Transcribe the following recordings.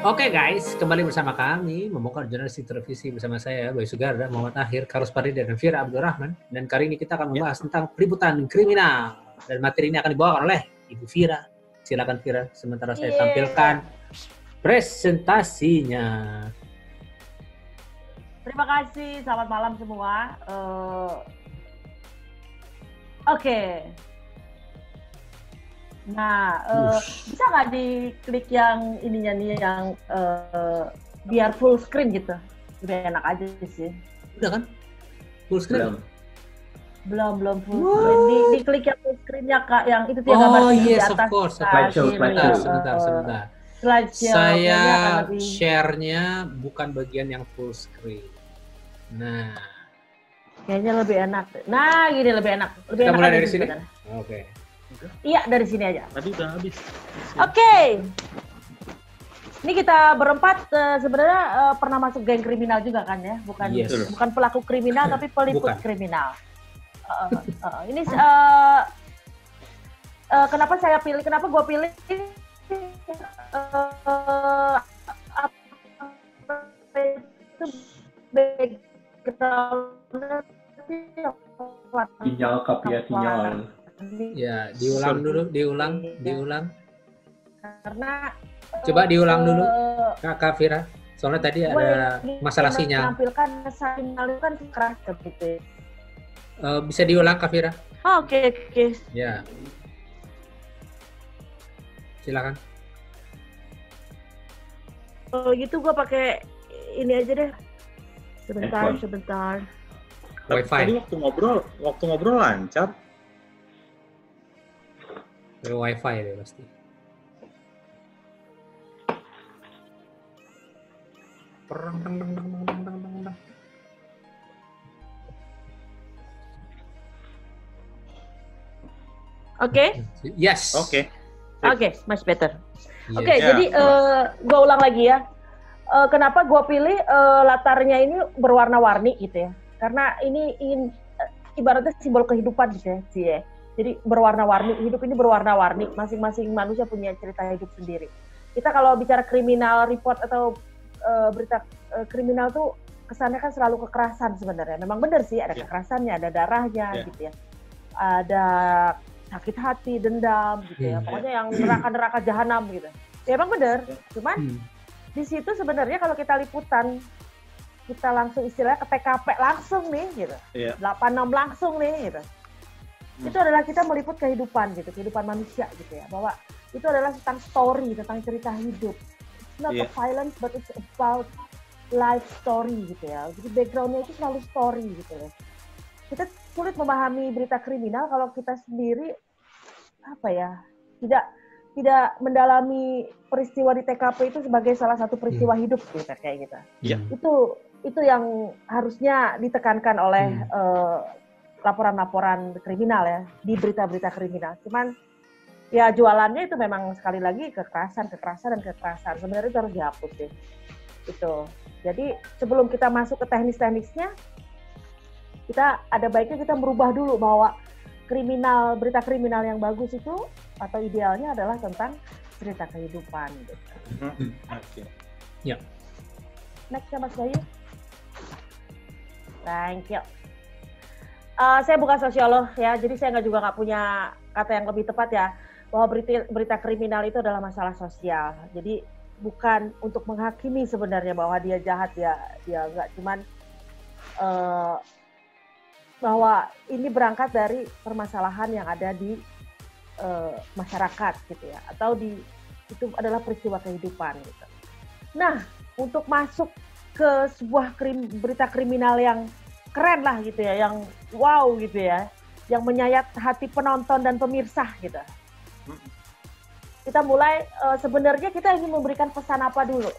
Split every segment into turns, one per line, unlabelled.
Oke guys, kembali bersama kami membongkar jurnalistik televisi bersama saya Boy Sugarda, Muhammad Akhir, Carlos Parida, dan Fira Abdurrahman. Dan kali ini kita akan membahas tentang peliputan kriminal. Dan materi ini akan dibawakan oleh Ibu Fira. Silakan Fira, sementara saya tampilkan presentasinya.
Terima kasih, selamat malam semua. Oke. Nah, bisa nggak diklik yang ininya nih, yang biar full screen gitu? Udah enak aja sih.
Udah kan? Full screen?
Belum full screen. Diklik yang full screen-nya, Kak, yang itu dia gambar di
yes,
atas.
of course. Sebentar. Saya share-nya bukan bagian yang full screen. Nah.
Kayaknya lebih enak. Nah, gini lebih enak.
Kita mulai dari sini? Oke.
Iya, dari sini aja.
Tadi udah habis.
Oke. Ini kita berempat sebenarnya pernah masuk geng kriminal juga kan ya? Bukan pelaku kriminal tapi peliput kriminal. Ini kenapa saya pilih? Kenapa gue pilih?
Sinyal kapia sinyal.
Ya, diulang.
Karena
coba diulang dulu, Kak Fira. Soalnya tadi ada masalah sinyal.
Menampilkan sinyal itu kan keras gitu.
Bisa diulang, Kak Fira?
Oke.
Ya. Silakan.
Kalau gitu gue pakai ini aja deh. Sebentar.
Wifi.
Tadi waktu ngobrol lancar.
Wifi deh pasti.
Oke.
Yes.
Oke,
much better.
Yeah.
Oke, jadi gue ulang lagi ya. Kenapa gue pilih latarnya ini berwarna-warni gitu ya? Karena ini ingin ibaratnya simbol kehidupan gitu ya, Jadi berwarna-warni, hidup ini berwarna-warni, masing-masing manusia punya cerita hidup sendiri. Kita kalau bicara kriminal report atau berita kriminal tuh kesannya kan selalu kekerasan sebenarnya. Memang benar sih, ada kekerasannya, ada darahnya gitu ya. Ada sakit hati, dendam gitu ya. Pokoknya yang neraka-neraka jahanam gitu. Ya emang benar, cuman di situ sebenarnya kalau kita liputan, kita langsung istilahnya ke TKP langsung nih gitu. 86 langsung nih gitu. Itu adalah kita meliput kehidupan gitu, kehidupan manusia gitu ya, bahwa itu adalah tentang story, tentang cerita hidup. It's not a violence, but it's about life story gitu ya. Jadi background-nya itu selalu story gitu ya. Kita sulit memahami berita kriminal kalau kita sendiri tidak mendalami peristiwa di TKP itu sebagai salah satu peristiwa hidup gitu kayak gitu. Itu yang harusnya ditekankan oleh laporan-laporan kriminal ya, di berita-berita kriminal. Cuman ya jualannya itu memang sekali lagi kekerasan. Sebenarnya itu harus dihapus sih. Itu. Jadi sebelum kita masuk ke teknis-teknisnya, kita ada baiknya kita merubah dulu bahwa berita kriminal yang bagus itu atau idealnya adalah tentang cerita kehidupan gitu.
Oke.
Ya.
Next ya Mas Bayu. Thank you. Saya bukan sosiolog ya, jadi saya juga nggak punya kata yang lebih tepat ya, bahwa berita kriminal itu adalah masalah sosial. Jadi bukan untuk menghakimi sebenarnya bahwa dia jahat dia nggak, cuman bahwa ini berangkat dari permasalahan yang ada di masyarakat gitu ya, atau itu adalah peristiwa kehidupan gitu. Nah, untuk masuk ke sebuah berita kriminal yang keren lah gitu ya, yang wow gitu ya, yang menyayat hati penonton dan pemirsa gitu. Kita mulai, sebenarnya kita ingin memberikan pesan apa dulu.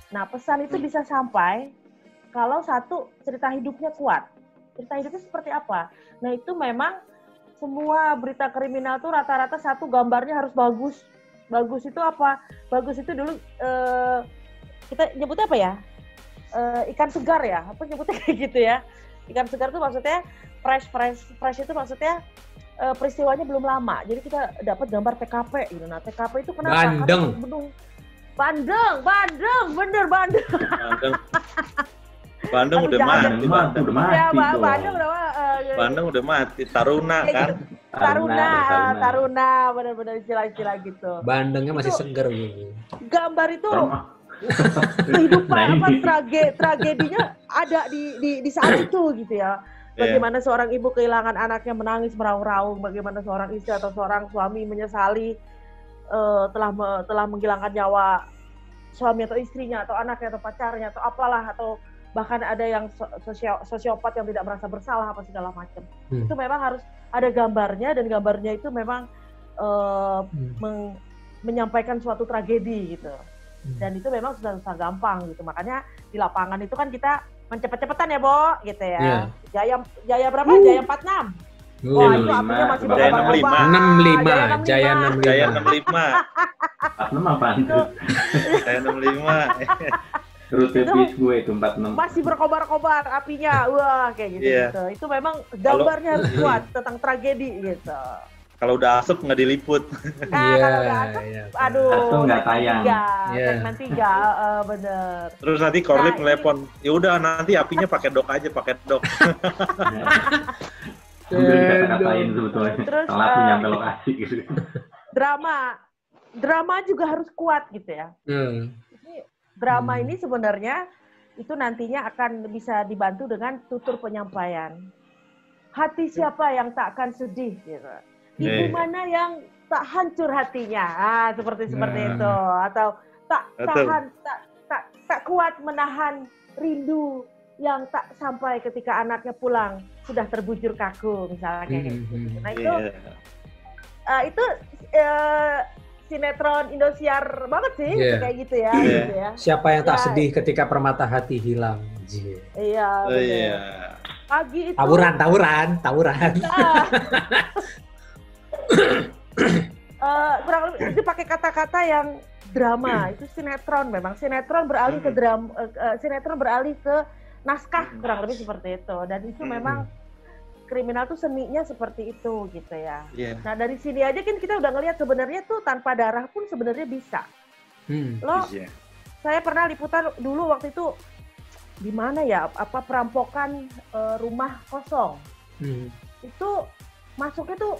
Nah, pesan itu bisa sampai kalau satu, cerita hidupnya kuat. Cerita hidupnya seperti apa? Nah, itu memang semua berita kriminal tuh rata-rata satu, gambarnya harus bagus. Bagus itu apa? Bagus itu dulu, kita nyebutnya apa ya? Ikan segar ya? Apa nyebutnya kayak gitu ya? Ikan segar itu maksudnya fresh itu maksudnya peristiwanya belum lama. Jadi kita dapat gambar TKP gitu. Nah, TKP itu kenapa?
Bandeng.
Karena Bandeng, bener Bandeng.
Bandeng
Aduh,
udah
jangan.
mati.
Udah mati
Ya,
tuh.
Bandeng udah
Bandeng udah mati. Taruna kan.
Taruna, bener-bener istilah-istilah gitu.
Bandengnya masih
Itu-
seger gitu.
Gambar itu
Sama.
kehidupan
Nah, ini.
tragedinya ada di saat itu gitu ya. Bagaimana seorang ibu kehilangan anaknya menangis meraung-raung, bagaimana seorang istri atau seorang suami menyesali telah menghilangkan nyawa suami atau istrinya atau anaknya atau pacarnya atau apalah, atau bahkan ada yang sosiopat yang tidak merasa bersalah apa segala macam. Itu memang harus ada gambarnya, dan gambarnya itu memang menyampaikan suatu tragedi gitu. Dan itu memang susah gampang gitu. Makanya di lapangan itu kan kita cepet-cepetan ya, Bo, gitu ya.
Yeah.
Jaya berapa? Jaya 46. Wah, itu apinya masih
Jaya
berkobar-kobar.
65.
Jaya 65.
Jaya 65.
Pas 6 apaan tuh?
Jaya 65.
Rute bis gue itu 46.
Masih berkobar-kobar apinya. Wah, kayak gitu.
Iya.
Gitu. Itu memang gambarnya harus kuat tentang tragedi gitu.
Kalau udah asap nggak diliput.
Kalau udah asap, aduh.
Atau nggak tayang.
Segmen 3, bener.
Terus nanti Korlip
Nah,
telepon, ya udah nanti apinya pakai dok aja, pakai dok.
Sambil dikata-katain sebetulnya.
Terus,
Telat nyampe lokasi gitu.
Drama juga harus kuat gitu ya. Drama ini sebenarnya itu nantinya akan bisa dibantu dengan tutur penyampaian. Hati siapa yang tak akan sedih gitu. Ibu mana yang tak hancur hatinya, seperti itu, atau tak kuat menahan rindu yang tak sampai ketika anaknya pulang sudah terbujur kaku, misalnya kayak gitu. Nah itu sinetron Indosiar banget sih, kayak gitu ya. Gitu ya.
Siapa yang tak sedih ketika permata hati hilang?
Iya. Pagi itu.
Tawuran.
Kurang lebih itu pakai kata-kata yang drama. Itu sinetron memang. Sinetron beralih ke drama. Sinetron beralih ke naskah, kurang lebih seperti itu. Dan itu memang kriminal tuh seninya seperti itu gitu ya. Nah dari sini aja kan kita udah ngelihat sebenarnya tuh tanpa darah pun sebenarnya bisa. Saya pernah liputan dulu waktu itu di mana ya? Apa perampokan rumah kosong. Itu masuknya tuh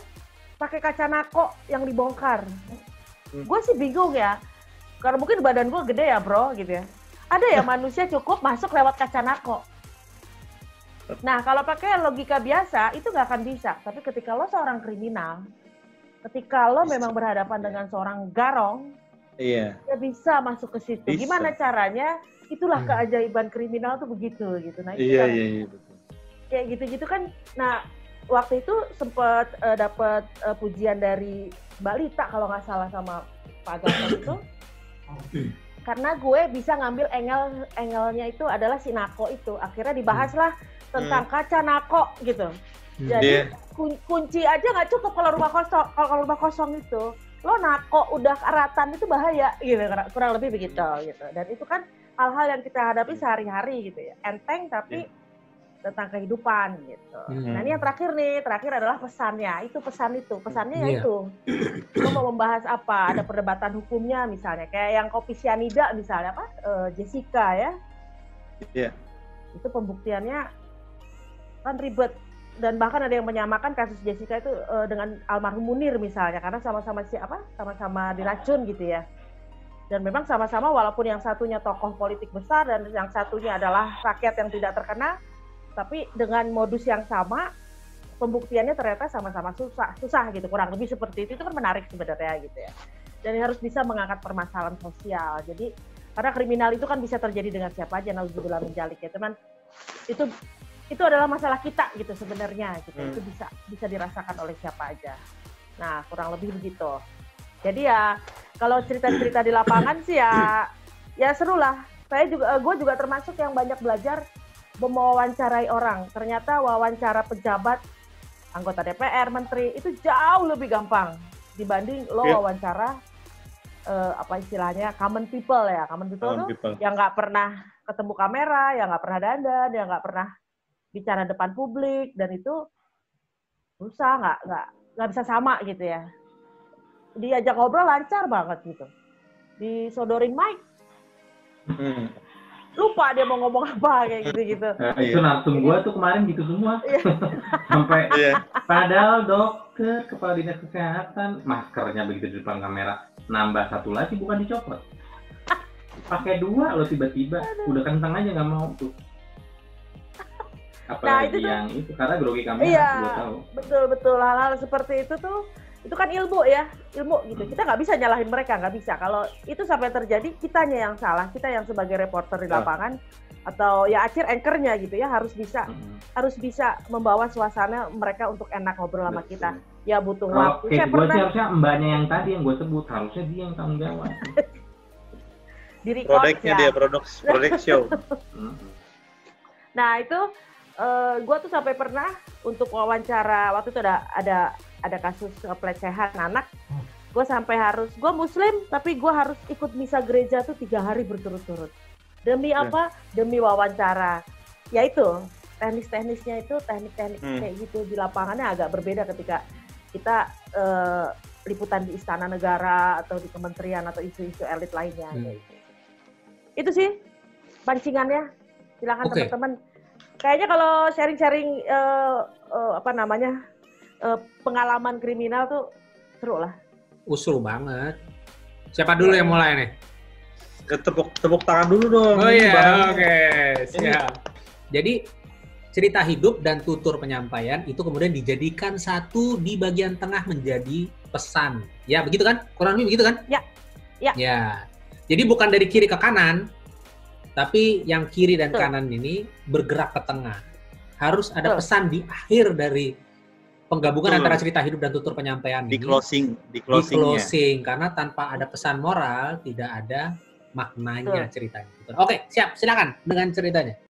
pakai kaca nako yang dibongkar. Gue sih bingung ya, karena mungkin badan gue gede ya bro, gitu ya. Ada ya manusia cukup masuk lewat kaca nako. Nah kalau pakai logika biasa itu nggak akan bisa. Tapi ketika lo seorang kriminal, ketika lo memang berhadapan dengan seorang garong, dia bisa masuk ke situ. Gimana caranya? Itulah keajaiban kriminal tuh begitu gitu. Nah itu betul. Kayak gitu-gitu kan. Nah waktu itu sempat dapat pujian dari Mbak Lita kalau nggak salah sama Pak Gatot itu, karena gue bisa ngambil angle-nya itu adalah si nako itu. Akhirnya dibahaslah tentang kaca nako gitu. Jadi kunci aja nggak cukup kalau rumah kosong itu, lo nako udah karatan itu bahaya gitu, kurang lebih begitu gitu. Dan itu kan hal-hal yang kita hadapi sehari-hari gitu ya, enteng tapi tentang kehidupan gitu. Nah ini yang terakhir adalah pesannya. Pesannya ya itu. Lo mau membahas apa? Ada perdebatan hukumnya misalnya, kayak yang kopi sianida misalnya apa? Jessica ya. Itu pembuktiannya kan ribet, dan bahkan ada yang menyamakan kasus Jessica itu dengan almarhum Munir misalnya, karena sama-sama diracun gitu ya. Dan memang sama-sama walaupun yang satunya tokoh politik besar dan yang satunya adalah rakyat yang tidak terkena, tapi dengan modus yang sama, pembuktiannya ternyata sama-sama susah gitu, kurang lebih seperti itu kan menarik sebenarnya gitu ya. Dan harus bisa mengangkat permasalahan sosial. Jadi karena kriminal itu kan bisa terjadi dengan siapa aja, nauzubillah min dzalik ya teman. Itu adalah masalah kita gitu sebenarnya gitu. Itu bisa dirasakan oleh siapa aja. Nah kurang lebih begitu. Jadi ya kalau cerita-cerita di lapangan sih ya seru lah. Gue juga termasuk yang banyak belajar mewawancarai orang. Ternyata wawancara pejabat, anggota DPR, menteri itu jauh lebih gampang dibanding lo wawancara apa istilahnya common people ya. Common people tuh yang nggak pernah ketemu kamera, yang nggak pernah dandan, yang nggak pernah bicara depan publik, dan itu susah, nggak bisa sama gitu ya. Diajak ngobrol lancar banget gitu. disodorin mic.
Hmm.
Lupa dia mau ngomong apa kayak gitu-gitu.
Itu narsum gua tuh kemarin gitu semua. Sampai
Iya.
padahal dokter, kepala dinas kesehatan, maskernya begitu di depan kamera, nambah satu lagi bukan dicopot. Pakai 2 lo tiba-tiba, udah kentang aja nggak mau tuh. Apalagi
itu tuh-
yang itu karena grogi kamera,
Iya,
gua tahu.
betul hal-hal seperti itu tuh, itu kan ilmu ya, ilmu gitu. Kita nggak bisa nyalahin mereka, nggak bisa. Kalau itu sampai terjadi, kitanya yang salah, kita yang sebagai reporter di lapangan atau ya anchornya gitu ya harus bisa membawa suasana mereka untuk enak ngobrol sama kita. Ya butuh
Kalau
waktu. Saya
kayak gue sih
pernah
harusnya mbaknya yang tadi yang gue sebut, harusnya dia yang tanggung jawab.
di record
Produknya
ya.
dia, produk show.
Nah itu gue tuh sampai pernah untuk wawancara waktu itu ada kasus pelecehan anak. Gue sampai gue Muslim tapi gue harus ikut misa gereja tuh 3 hari berturut-turut. Demi apa? Demi wawancara. Ya itu teknis-teknisnya itu teknik-teknik kayak gitu di lapangannya agak berbeda ketika kita liputan di istana negara atau di kementerian atau isu-isu elit lainnya. Gitu. Itu sih pancingannya. Silakan teman-teman. Kayaknya kalau sharing-sharing pengalaman kriminal tuh seru lah.
Seru banget. Siapa dulu yang mulai nih?
Tepuk tangan dulu dong.
Oh
Ini
iya,
Bang.
oke, siap. Jadi cerita hidup dan tutur penyampaian itu kemudian dijadikan satu di bagian tengah menjadi pesan. Ya, begitu kan? Kurang lebih begitu kan?
Ya.
Ya. Jadi bukan dari kiri ke kanan, tapi yang kiri dan kanan ini bergerak ke tengah. Harus ada pesan di akhir dari penggabungan antara cerita hidup dan tutur penyampaian
Di
ini. Di
closingnya.
closing, karena tanpa ada pesan moral tidak ada maknanya ceritanya. Oke, siap. Silakan dengan ceritanya.